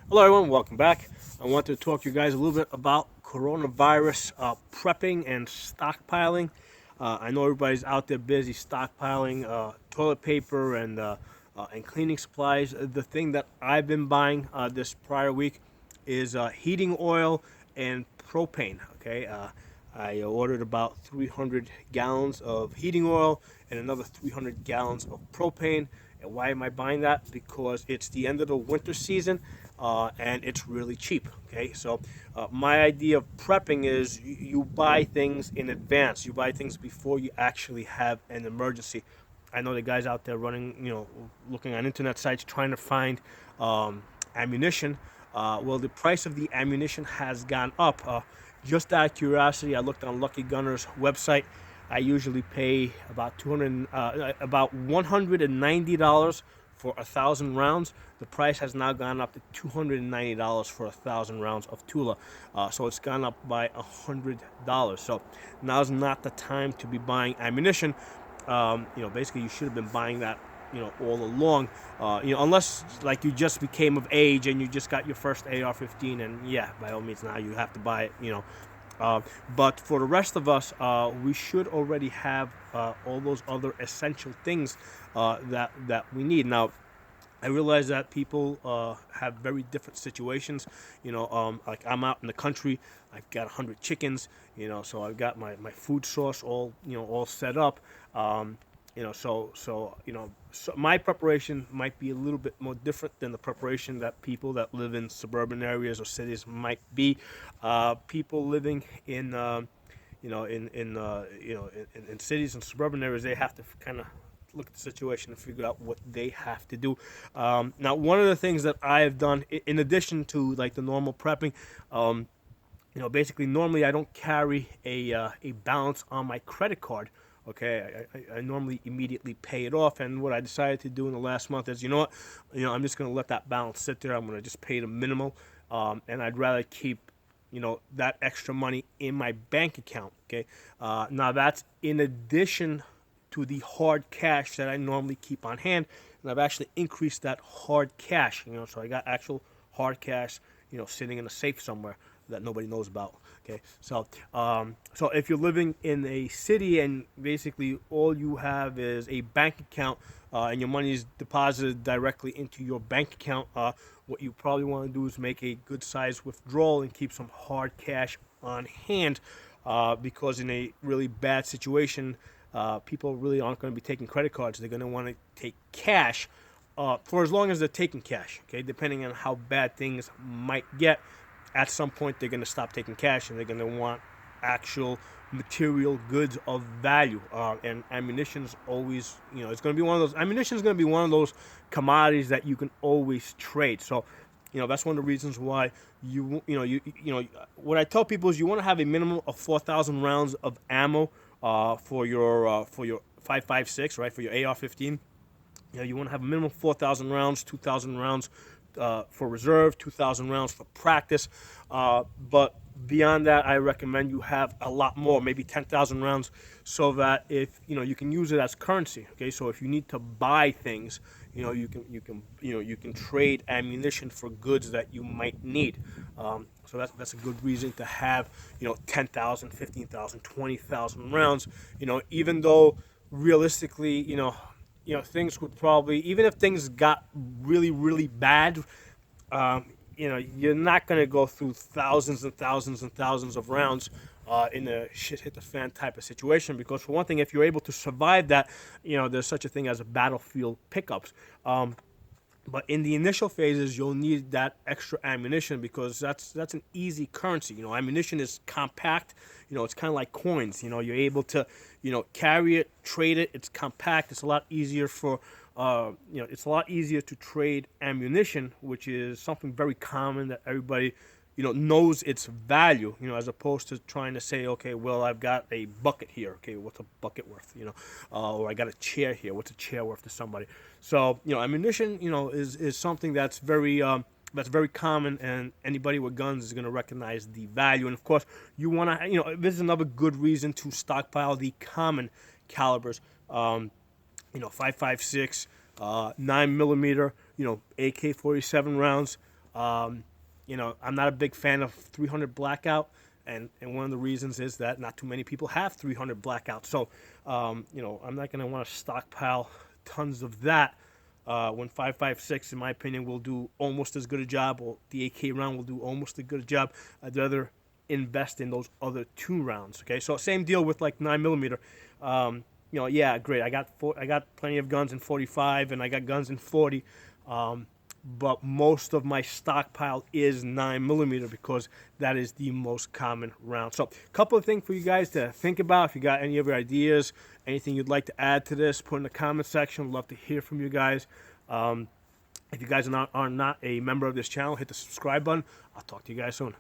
Hello, everyone. Welcome back. I want to talk to you guys a little bit about coronavirus prepping and stockpiling. I know everybody's out there busy stockpiling toilet paper and cleaning supplies. The thing that I've been buying this prior week is heating oil and propane. Okay, I ordered about 300 gallons of heating oil and another 300 gallons of propane. And why am I buying that? Because it's the end of the winter season, and it's really cheap. Okay, so my idea of prepping is you buy things in advance. You buy things before you actually have an emergency. I know the guys out there running, looking on internet sites trying to find ammunition. Well, the price of the ammunition has gone up. Just out of curiosity, I looked on Lucky Gunner's website. I usually pay about $190 for 1,000 rounds. The price has now gone up to $290 for 1,000 rounds of Tula. So it's gone up by $100. So now's not the time to be buying ammunition. Basically you should have been buying that, all along. Unless like you just became of age and you just got your first AR-15, and yeah, by all means now you have to buy it. But for the rest of us, we should already have all those other essential things that we need. Now, I realize that people have very different situations. Like I'm out in the country, I've got 100 chickens. So I've got my food source all set up. So my preparation might be a little bit more different than the preparation that people that live in suburban areas or cities might be. People living in in cities and suburban areas, they have to kind of look at the situation and figure out what they have to do. Now, one of the things that I have done, in addition to like the normal prepping, basically normally I don't carry a balance on my credit card. Okay, I normally immediately pay it off, and what I decided to do in the last month is, I'm just going to let that balance sit there. I'm going to just pay the minimal, and I'd rather keep, that extra money in my bank account. Okay, now that's in addition to the hard cash that I normally keep on hand, and I've actually increased that hard cash. So I got actual hard cash, sitting in a safe somewhere that nobody knows about. Okay, so if you're living in a city and basically all you have is a bank account and your money is deposited directly into your bank account, what you probably want to do is make a good size withdrawal and keep some hard cash on hand, because in a really bad situation, people really aren't going to be taking credit cards. They're going to want to take cash for as long as they're taking cash. Okay, depending on how bad things might get, at some point they're going to stop taking cash and they're going to want actual material goods of value. And ammunition is always, it's going to be one of those. Ammunition is going to be one of those commodities that you can always trade. So, that's one of the reasons why what I tell people is you want to have a minimum of 4,000 rounds of ammo for your 5.56, right, for your AR-15. You want to have a minimum 4,000 rounds, 2,000 rounds for reserve, 2,000 rounds for practice. But beyond that, I recommend you have a lot more, maybe 10,000 rounds, so that if you can use it as currency. Okay, so if you need to buy things, you can trade ammunition for goods that you might need. So that's a good reason to have 10,000, 15,000, 20,000 rounds. Even though realistically, things would probably, even if things got really, really bad, you're not going to go through thousands and thousands and thousands of rounds in a shit hit the fan type of situation. Because for one thing, if you're able to survive that, there's such a thing as a battlefield pickups. But in the initial phases, you'll need that extra ammunition because that's an easy currency. Ammunition is compact. It's kind of like coins. You're able to, carry it, trade it. It's compact. It's a lot easier it's a lot easier to trade ammunition, which is something very common that everybody, knows its value. As opposed to trying to say, okay, well, I've got a bucket here. Okay, what's a bucket worth? Or I got a chair here. What's a chair worth to somebody? So, ammunition, is something that's very common, and anybody with guns is going to recognize the value. And of course, you want to, this is another good reason to stockpile the common calibers. 5.56, 9 millimeter, AK-47 rounds, You know, I'm not a big fan of 300 blackout, and one of the reasons is that not too many people have 300 blackout. So, you know, I'm not going to want to stockpile tons of that. When 5.56, in my opinion, will do almost as good a job, or the AK round will do almost as good a job. I'd rather invest in those other 2 rounds. Okay, so same deal with like 9mm. You know, yeah, great. I got plenty of guns in 45, and I got guns in 40. But most of my stockpile is 9mm because that is the most common round. So a couple of things for you guys to think about. If you got any other ideas, anything you'd like to add to this, put in the comment section. I'd love to hear from you guys. If you guys are not a member of this channel, hit the subscribe button. I'll talk to you guys soon.